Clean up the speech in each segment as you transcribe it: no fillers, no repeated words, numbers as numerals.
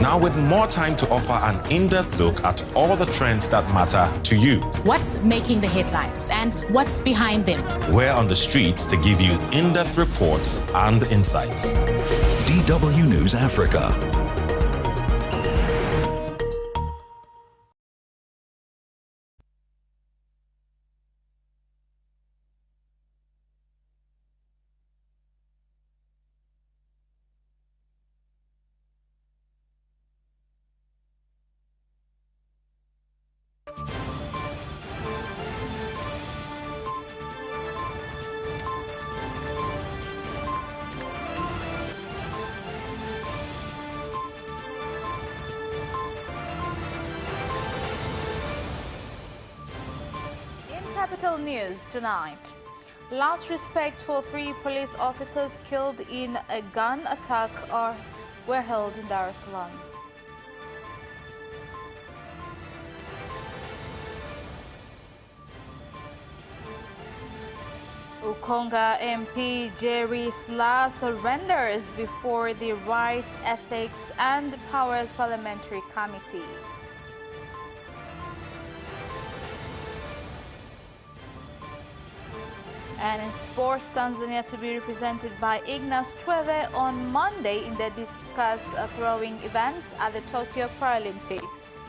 Now with more time to offer an in-depth look at all the trends that matter to you. What's making the headlines and what's behind them? We're on the streets to give you in-depth reports and insights. DW News Africa. Capital News tonight. Last respects for 3 police officers killed in a gun attack were held in Dar es Salaam. Ukonga MP Jerry Slaa surrenders before the Rights, Ethics and Powers Parliamentary Committee. And in sports, Tanzania to be represented by Ignas Tweve on Monday in the discus throwing event at the Tokyo Paralympics.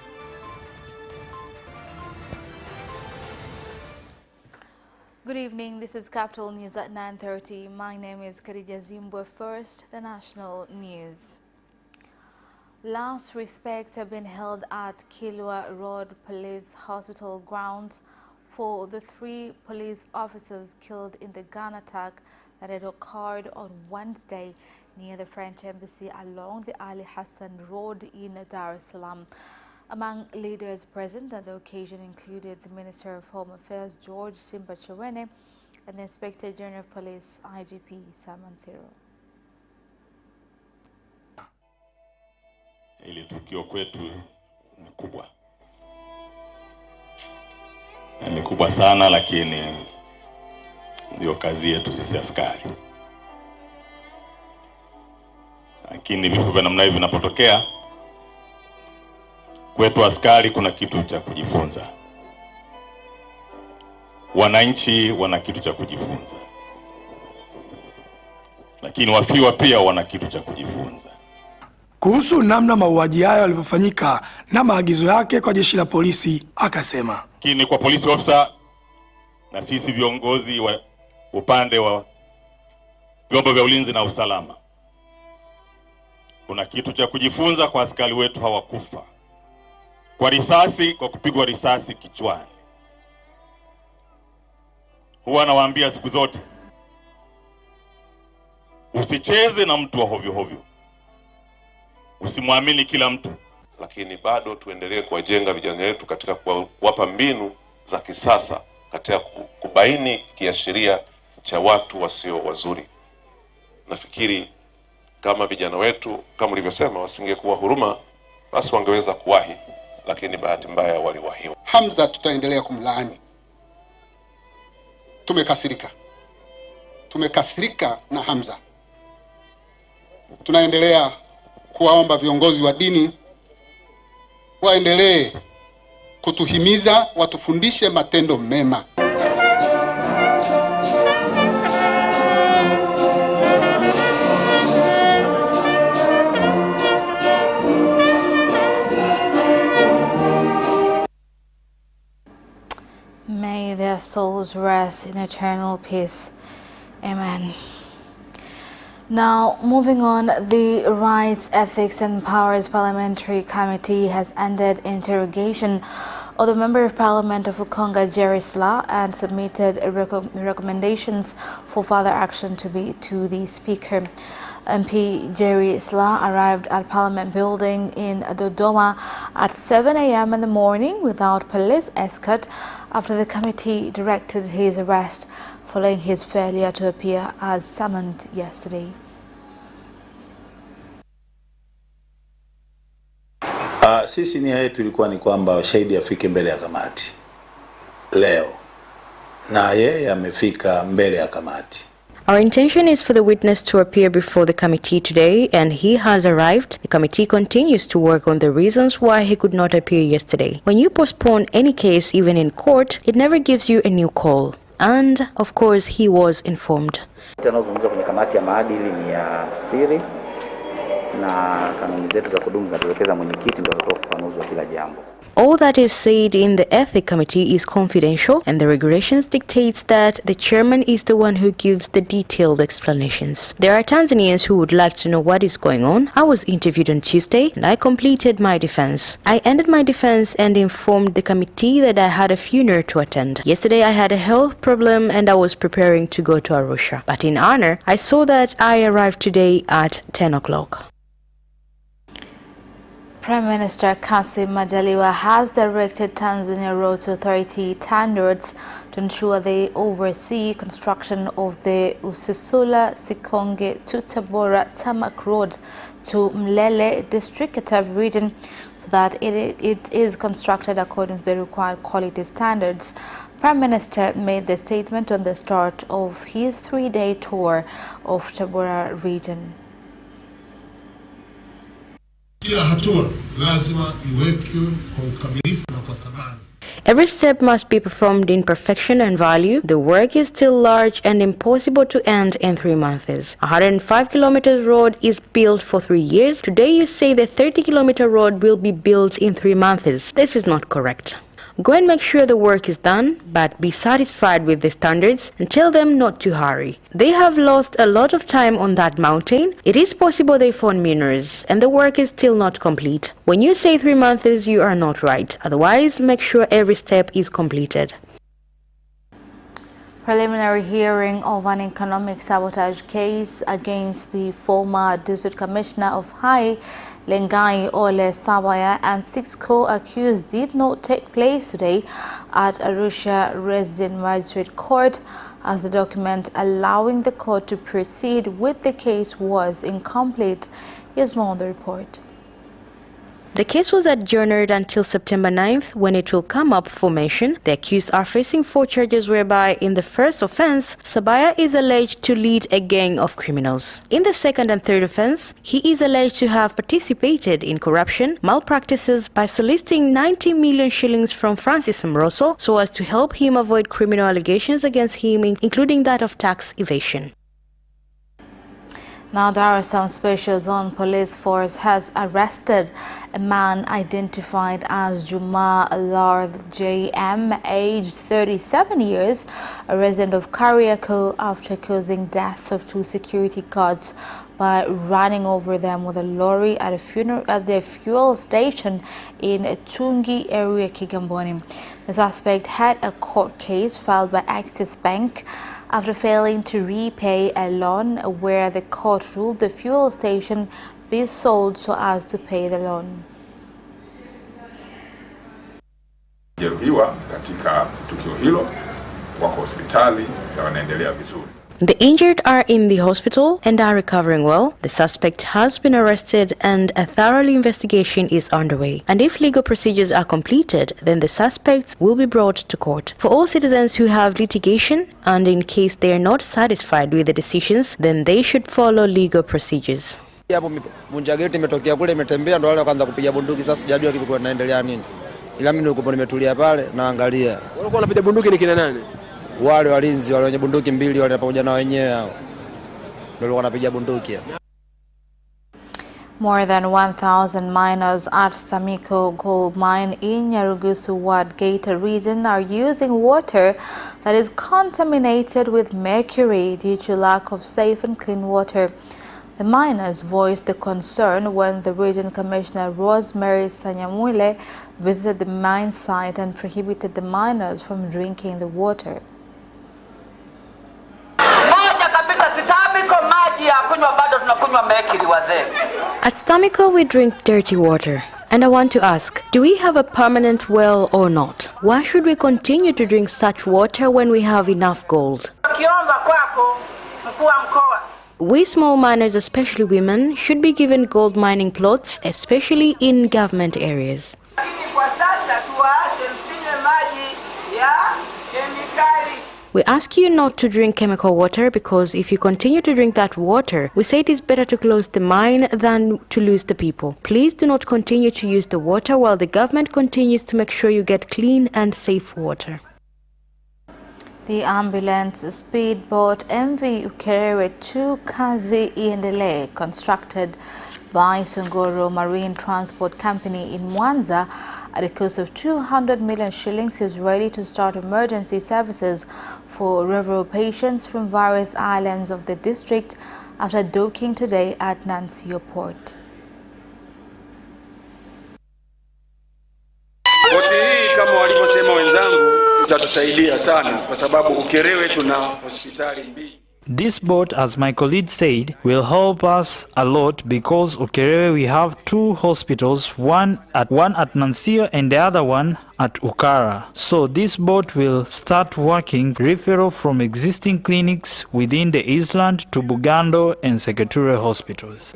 Good evening, this is Capital News at 9:30. My name is Khadija Zimbwe. First, the national news. Last respects have been held at Kilwa Road Police Hospital grounds for the 3 police officers killed in the gun attack that had occurred on Wednesday near the French embassy along the Ali Hassan Road in Dar es Salaam. Among leaders present at the occasion included the Minister of Home Affairs George Simbachawene and the Inspector General of Police IGP Saman Siro. Ile tukio kwetu ni kubwa. Ni kubwa sana, lakini ndio kazi yetu sisi askari. Lakini vifo vya namna hivi vinapotokea kwetu askari, kuna kitu cha kujifunza. Wananchi wana kitu cha kujifunza, lakini wafiwa pia wana kitu cha kujifunza. Kuhusu namna mauaji hayo yalivyofanyika na maagizo yake kwa jeshi la polisi, akasema lakini kwa police officer na sisi viongozi wa upande wa vyombo vya ulinzi na usalama, kuna kitu cha kujifunza kwa askari wetu. Hawakufa kwa risasi, kwa kupigwa risasi kichwani. Huwa nawaambia siku zote, usicheze na mtu wa hovyo hovyo, usimwamini kila mtu. Lakini bado tuendelee kuwajenga vijana wetu katika kuwapa mbinu za kisasa katika kubaini kiashiria cha watu wasio wazuri. Nafikiri kama vijana wetu, kama ulivyosema, wasingekuwa huruma, basi wangeweza kuwahi, lakini bahati mbaya waliwahiwa. Hamza tutaendelea kumlaani. Tumekasirika na Hamza. Tunaendelea kuwaomba viongozi wa dini waendelee kutuhimiza, watufundishe matendo mema. May their souls rest in eternal peace. Amen. Now, moving on, the Rights, Ethics and Powers Parliamentary Committee has ended interrogation of the Member of Parliament of Ukonga, Jerry Slaa, and submitted recommendations for further action to the Speaker. MP Jerry Slaa arrived at Parliament building in Dodoma at 7 a.m. in the morning without police escort after the committee directed his arrest following his failure to appear as summoned yesterday. Sisi nia yetu ilikuwa ni kwamba shahidi afike mbele ya kamati leo, na yeye amefika mbele ya kamati. Our intention is for the witness to appear before the committee today, and he has arrived. The committee continues to work on the reasons why he could not appear yesterday. When you postpone any case, even in court, it never gives you a new call. And, of course, he was informed. Yanayozungumzwa kwenye kamati ya maadili ni ya siri na kanuni zetu za kudumu zinatuelekeza mwenyekiti ndio atatoa ufafanuzi wa kila jambo. All that is said in the Ethics Committee is confidential, and the regulations dictates that the chairman is the one who gives the detailed explanations. There are Tanzanians who would like to know what is going on. I was interviewed on Tuesday and I completed my defense. I ended my defense and informed the committee that I had a funeral to attend. Yesterday I had a health problem and I was preparing to go to Arusha. But in honor, I saw that I arrived today at 10 o'clock. Prime Minister Kassim Majaliwa has directed Tanzania Roads Authority TANROADS to ensure they oversee construction of the Usisula Sikonge to Tabora Tarmac Road to Mlele District Katavi region so that it is constructed according to the required quality standards. Prime Minister made the statement on the start of his 3-day tour of Tabora region. Every step must be performed in perfection and value. The work is still large and impossible to end in 3 months. 105 kilometers road is built for 3 years. Today you say the 30-kilometer road will be built in 3 months. This is not correct. Go and make sure the work is done, but be satisfied with the standards and tell them not to hurry. They have lost a lot of time on that mountain. It is possible they found minerals and the work is still not complete. When you say 3 months, you are not right. Otherwise, make sure every step is completed. Preliminary hearing of an economic sabotage case against the former District Commissioner of Hai, Lengai Ole Sabaya, and 6 co-accused did not take place today at Arusha Resident Magistrate Court, as the document allowing the court to proceed with the case was incomplete. Here's more on the report. The case was adjourned until September 9th, when it will come up for mention. The accused are facing 4 charges, whereby in the first offense, Sabaya is alleged to lead a gang of criminals. In the second and third offense, he is alleged to have participated in corruption, malpractices by soliciting 90 million shillings from Francis Mroso so as to help him avoid criminal allegations against him, including that of tax evasion. Now, Dar es Salaam Special Zone Police Force has arrested a man identified as Juma Larth JM, aged 37 years, a resident of Kariako, after causing deaths of 2 security guards by running over them with a lorry at the fuel station in Tungi area, Kigamboni. The suspect had a court case filed by Axis Bank after failing to repay a loan, where the court ruled the fuel station be sold so as to pay the loan. Jeruhiwa katika tukio hilo wako hospitali na wanaendelea vizuri. The injured are in the hospital and are recovering well. The suspect has been arrested and a thorough investigation is underway. And if legal procedures are completed, then the suspects will be brought to court. For all citizens who have litigation, and in case they are not satisfied with the decisions, then they should follow legal procedures. Hapo vunja geti imetokea kule, imetembea ndo wale wakaanza kupiga bunduki. Sasa sijajua kilikuwa kinaendelea nini, ila mimi niko nimetulia pale naangalia. Walikuwa wanapiga bunduki ni kina nani? Wale walinzi wale wenye bunduki mbili wale pamoja na wenyewe hao ndio wanapiga bunduki. More than 1,000 miners at Samiko Gold Mine in Nyarugusu Ward Geita region are using water that is contaminated with mercury due to lack of safe and clean water. The miners voiced the concern when the Region Commissioner Rosemary Sanyamule visited the mine site and prohibited the miners from drinking the water. At Stamiko we drink dirty water. And I want to ask, do we have a permanent well or not? Why should we continue to drink such water when we have enough gold? We small miners, especially women, should be given gold mining plots, especially in government areas. We ask you not to drink chemical water because if you continue to drink that water, we say it is better to close the mine than to lose the people. Please do not continue to use the water while the government continues to make sure you get clean and safe water. The ambulance speedboat MV Ukerewe 2 Kazi Iendelee, constructed by Songoro Marine Transport Company in Mwanza at a cost of 200 million shillings, is ready to start emergency services for referral patients from various islands of the district after docking today at Nansio Port. Boti hii kama walivyosema wenzangu itatusaidia sana kwa sababu Ukerewe tuna hospitali mbili. This boat, as my colleague said, will help us a lot because Ukerewe we have two hospitals, one at Nansio and the other one at Ukara. So this boat will start working referral from existing clinics within the island to Bugando and Seketure hospitals.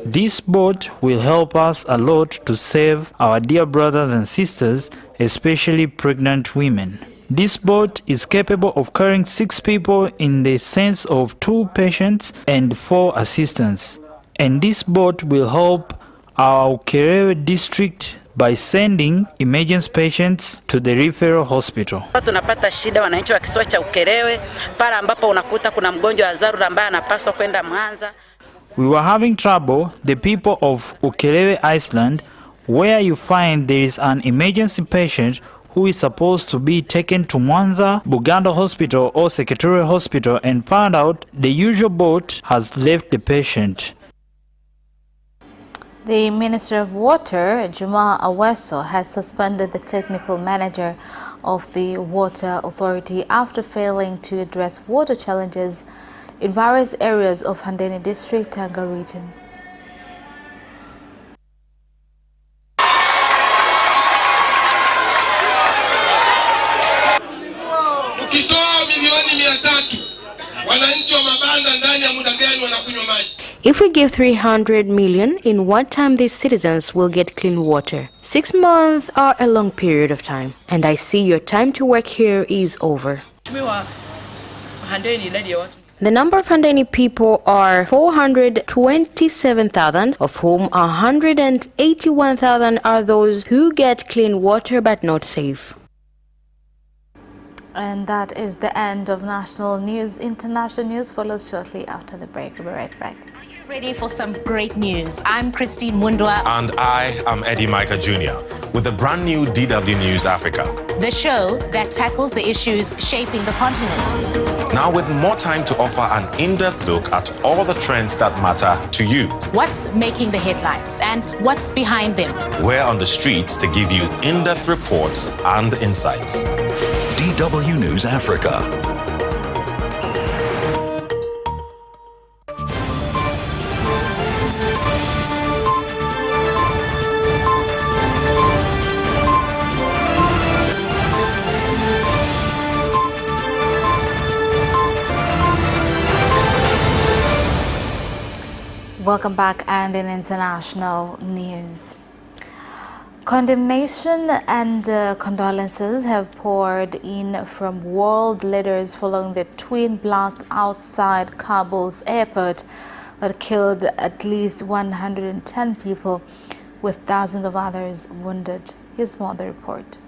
This boat will help us a lot to save our dear brothers and sisters, especially pregnant women. This boat is capable of carrying 6 people in the sense of 2 patients and 4 assistants. And this boat will help our Ukerewe district by sending emergency patients to the referral hospital. Tunapata shida wananchi wa kisiwa cha Ukerewe pale ambapo unakuta kuna mgonjwa wa dharura ambaye anapaswa kwenda Mwanza. We were having trouble, the people of Ukerewe Island, where you find there is an emergency patient who is supposed to be taken to Mwanza, Bugando Hospital or Seketure Hospital, and found out the usual boat has left the patient. The Minister of Water, Juma Aweso, has suspended the technical manager of the Water Authority after failing to address water challenges in various areas of Handeni District, Tanga region. If we give 300 million, in what time these citizens will get clean water? 6 months are a long period of time, and I see your time to work here is over. The number of Handeni people are 427,000, of whom 181,000 are those who get clean water but not safe. And that is the end of national news. International news follows shortly after the break. We'll be right back. Ready for some great news. I'm Christine Mundwa. And I am Eddie Micah Jr. with the brand new DW News Africa, The show that tackles the issues shaping the continent. now with more time to offer an in-depth look at all the trends that matter to you. What's making the headlines and what's behind them? We're on the streets to give you in-depth reports and insights. DW News Africa. Welcome back, and in international news. Condemnation and condolences have poured in from world leaders following the twin blasts outside Kabul's airport that killed at least 110 people, with thousands of others wounded. Here's more of the report.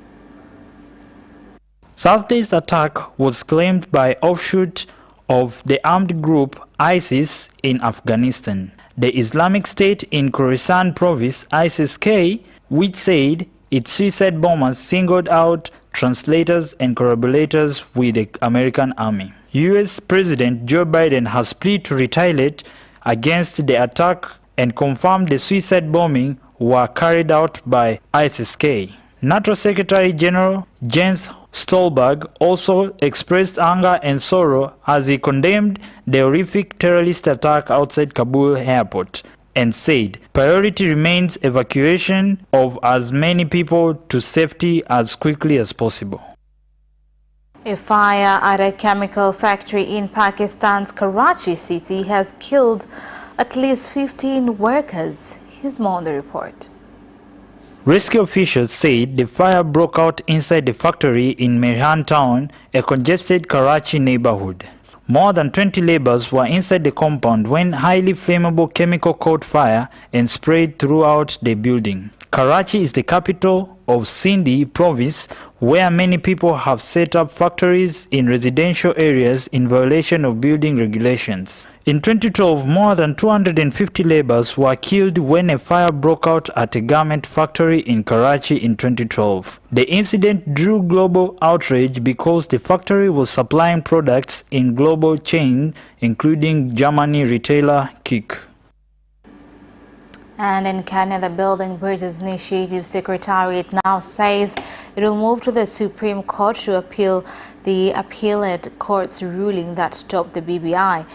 Saturday's attack was claimed by offshoot of the armed group ISIS in Afghanistan. The Islamic State in Khorasan province, ISIS-K, which said its suicide bombers singled out translators and collaborators with the American army. US President Joe Biden has pleaded to retaliate against the attack and confirmed the suicide bombing were carried out by ISIS-K. NATO Secretary General Jens Stoltenberg also expressed anger and sorrow as he condemned the horrific terrorist attack outside Kabul airport and said priority remains evacuation of as many people to safety as quickly as possible. A fire at a chemical factory in Pakistan's Karachi city has killed at least 15 workers. Here's more on the report. Rescue officials said the fire broke out inside the factory in Mehran town, a congested Karachi neighborhood. More than 20 laborers were inside the compound when highly flammable chemical caught fire and spread throughout the building. Karachi is the capital of Sindh province, where many people have set up factories in residential areas in violation of building regulations. In 2012, more than 250 laborers were killed when a fire broke out at a garment factory in Karachi in 2012. The incident drew global outrage because the factory was supplying products in global chain, including Germany retailer Kik. And in Kenya, the Building Bridges Initiative Secretariat now says it will move to the Supreme Court to appeal the appellate court's ruling that stopped the BBI.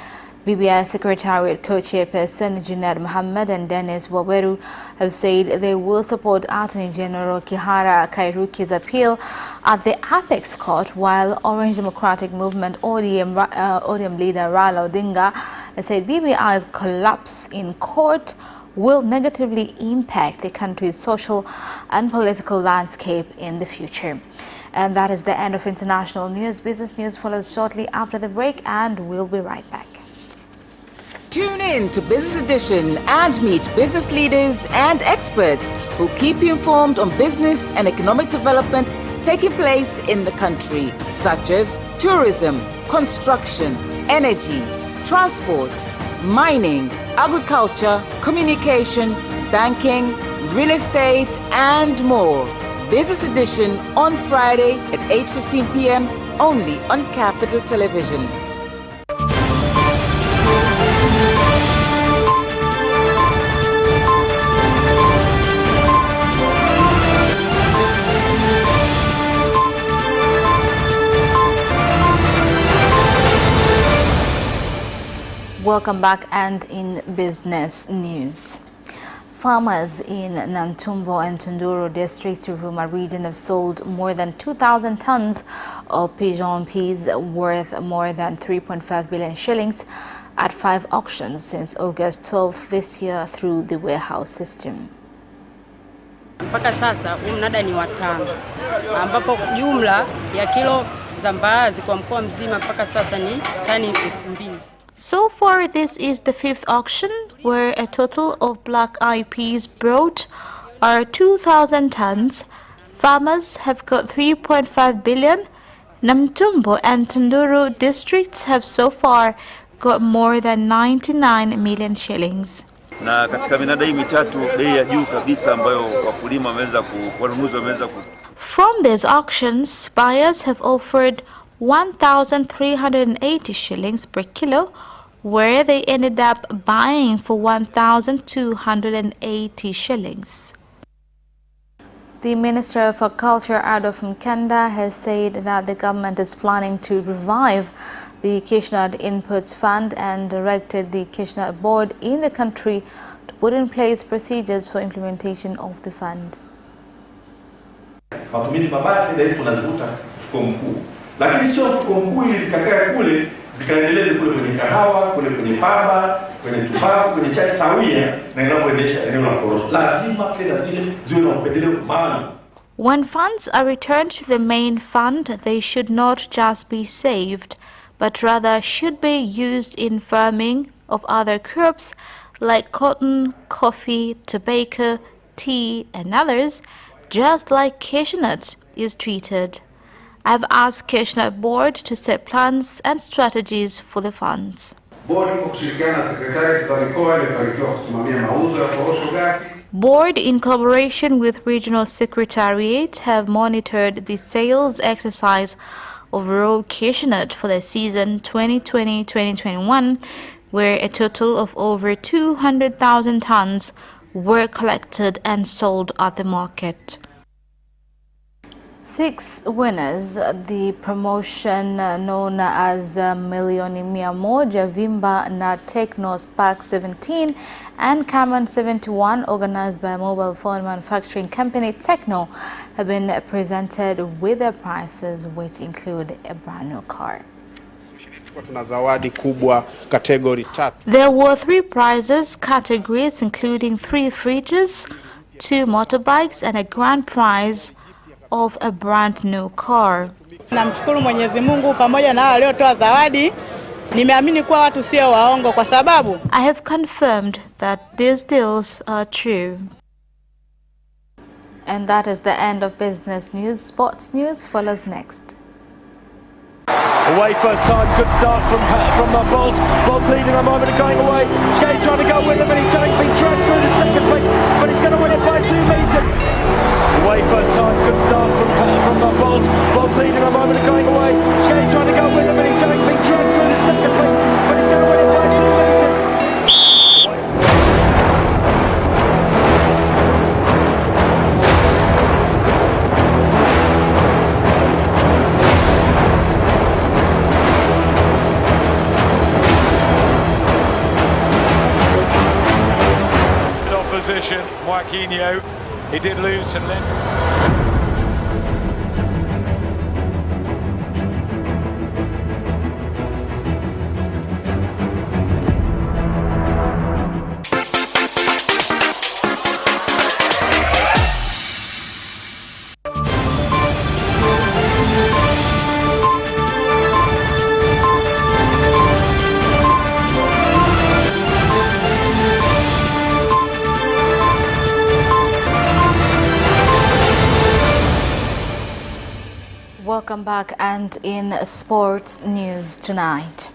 BBI Secretariat co-chairperson Junaid Mohammed and Dennis Waweru have said they will support Attorney General Kihara Kairuki's appeal at the Apex Court, while Orange Democratic Movement ODM leader Raila Odinga has said BBI's collapse in court will negatively impact the country's social and political landscape in the future. And that is the end of international news. Business news follows shortly after the break, and we'll be right back. Tune in to Business Edition and meet business leaders and experts who keep you informed on business and economic developments taking place in the country, such as tourism, construction, energy, transport, mining, agriculture, communication, banking, real estate, and more. Business Edition on Friday at 8:15 p.m. only on Capital Television. Welcome back, and in business news. Farmers in Namtumbo and Tunduru districts of Ruma region have sold more than 2,000 tons of pigeon peas worth more than 3.5 billion shillings at 5 auctions since August 12th this year through the warehouse system. Mpaka sasa mnada ni watano, ambapo jumla ya kilo za mbaazi kwa mkoa mzima mpaka sasa ni tani 2,000. So far, this is the 5th auction, where a total of black-eyed peas brought are 2,000 tons. Farmers have got 3.5 billion. Namtumbo and Tunduru districts have so far got more than 99 million shillings. Na katika minada hii mitatu bei ya juu kabisa ambayo wakulima wanunuzi wameweza ku. From these auctions, buyers have offered 1,380 shillings per kilo, where they ended up buying for 1,280 shillings. The Minister of Agriculture, Adolf Mkenda, has said that the government is planning to revive the Cashewnut Inputs Fund and directed the Cashewnut Board in the country to put in place procedures for implementation of the fund. Matumizi mabaya fedha hizi tunazivuta mfuko mkuu. Lakini sio mfuko mkuu ili zikakae kule, zikaendeleze kule kwenye kahawa, kule kwenye pamba, kwenye tumbaku, kwenye chai sawia na inavyoendesha eneo la korosho. Lazima fedha zile ziwe na upendeleo maalum. When funds are returned to the main fund, they should not just be saved, but rather should be used in farming of other crops like cotton, coffee, tobacco, tea, and others, just like cashewnut is treated. I've asked Cashewnut Board to set plans and strategies for the funds. Board, in collaboration with Regional Secretariat, have monitored the sales exercise of raw cashewnut for the season 2020-2021, where a total of over 200,000 tons were collected and sold at the market. 6 winners, the promotion known as Milioni Mia Moja, Vimba na Techno Spark 17 and Cameron 71, organized by mobile phone manufacturing company Techno, have been presented with their prizes, which include a brand new car. There were 3 prizes categories, including 3 fridges, 2 motorbikes and a grand prize of a brand new car. Namshukuru Mwenyezi Mungu pamoja na waliotoa zawadi. Nimeamini kuwa watu sio waongo kwa sababu I have confirmed that these deals are true. And that is the end of business news. Sports news follows next. Away first time, good start from Bolt. Bolt leading a moment and going away. Gay trying to go with him and he's going to be dragged through to second place, but he's going to win it by 2 meters. Away first time, good start from Bolt. Bolt leading a moment and going away. Gay trying to go with him and he's going to be dragged through to second place, but he's going to win it by 2 meters. Opposition, Joaquinho, he did lose some length. Welcome back, and in sports news tonight.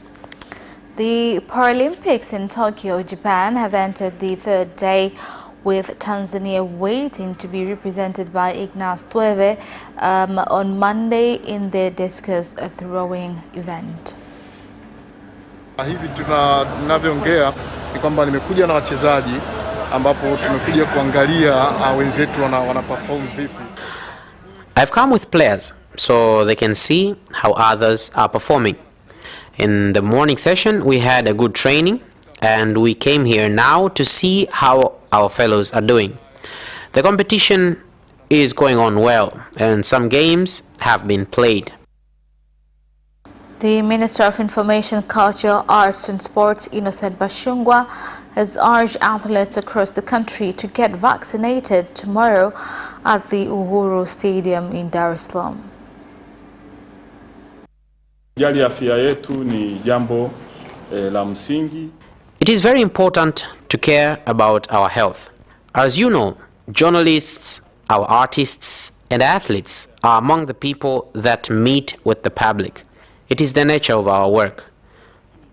The Paralympics in Tokyo, Japan have entered the 3rd day with Tanzania waiting to be represented by Ignace Tueve on Monday in their discus throwing event. Hivi tunavyoongea ni kwamba nimekuja na wachezaji ambapo tumekuja kuangalia wenzetu wana perform vipi. I've come with players so they can see how others are performing. In the morning session we had a good training and we came here now to see how our fellows are doing. The competition is going on well and some games have been played. The Minister of Information, Culture, Arts and Sports, Innocent Bashungwa, has urged athletes across the country to get vaccinated tomorrow at the Uhuru Stadium in Dar es Salaam. It is very important to care about our health. As you know, journalists, our artists and athletes are among the people that meet with the public. It is the nature of our work.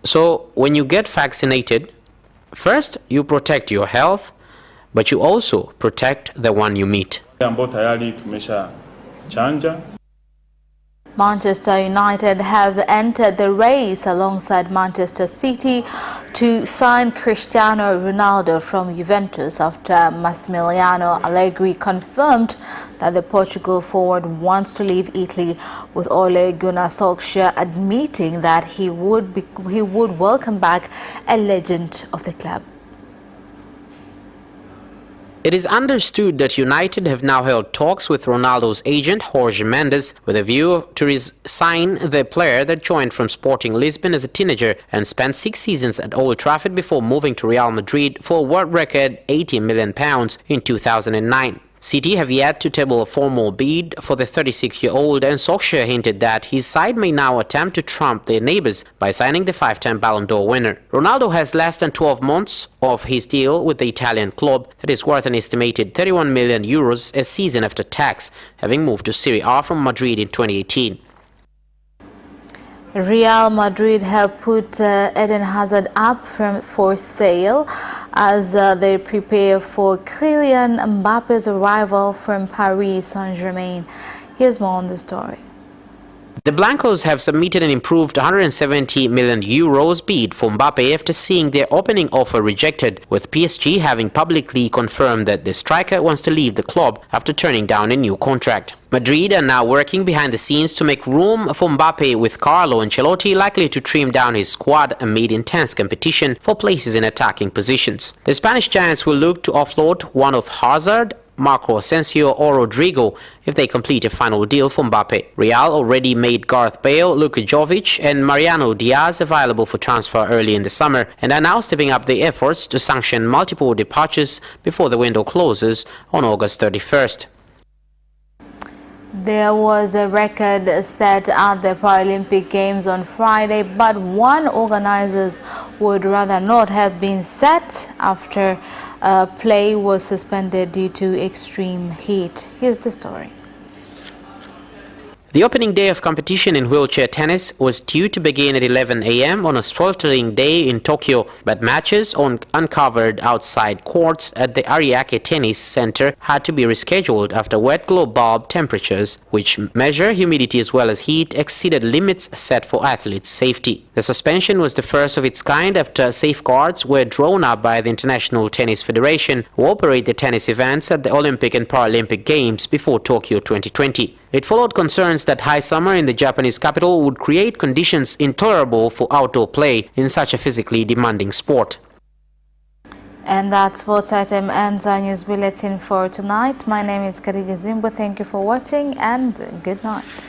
So when you get vaccinated, first you protect your health, but you also protect the one you meet. Manchester United have entered the race alongside Manchester City to sign Cristiano Ronaldo from Juventus after Massimiliano Allegri confirmed that the Portugal forward wants to leave Italy, with Ole Gunnar Solskjaer admitting that he would welcome back a legend of the club. It is understood that United have now held talks with Ronaldo's agent, Jorge Mendes, with a view to sign the player that joined from Sporting Lisbon as a teenager and spent 6 seasons at Old Trafford before moving to Real Madrid for a world record £80 million in 2009. City have yet to table a formal bid for the 36-year-old, and Solskjaer hinted that his side may now attempt to trump their neighbours by signing the 5-time Ballon d'Or winner. Ronaldo has less than 12 months of his deal with the Italian club that is worth an estimated €31 million a season after tax, having moved to Serie A from Madrid in 2018. Real Madrid have put Eden Hazard up for sale as they prepare for Kylian Mbappe's arrival from Paris Saint-Germain. Here's more on the story. The Blancos have submitted an improved €170 million bid for Mbappe after seeing their opening offer rejected, with PSG having publicly confirmed that the striker wants to leave the club after turning down a new contract. Madrid are now working behind the scenes to make room for Mbappe, with Carlo Ancelotti likely to trim down his squad amid intense competition for places in attacking positions. The Spanish giants will look to offload one of Hazard Marco Asensio or Rodrigo if they complete a final deal for Mbappe. Real already made Gareth Bale, Luka Jovic and Mariano Diaz available for transfer early in the summer and are now stepping up their efforts to sanction multiple departures before the window closes on August 31st. There was a record set at the Paralympic Games on Friday, but one organizers would rather not have been set after play was suspended due to extreme heat. Here's the story. The opening day of competition in wheelchair tennis was due to begin at 11 a.m. on a sweltering day in Tokyo, but matches on uncovered outside courts at the Ariake Tennis Center had to be rescheduled after wet global temperatures, which measure humidity as well as heat, exceeded limits set for athletes' safety. The suspension was the first of its kind after safeguards were drawn up by the International Tennis Federation, who operate the tennis events at the Olympic and Paralympic Games before Tokyo 2020. It followed concerns that high summer in the Japanese capital would create conditions intolerable for outdoor play in such a physically demanding sport. And that sports item ends our news bulletin for tonight. My name is Khadija Zimbo. Thank you for watching and good night.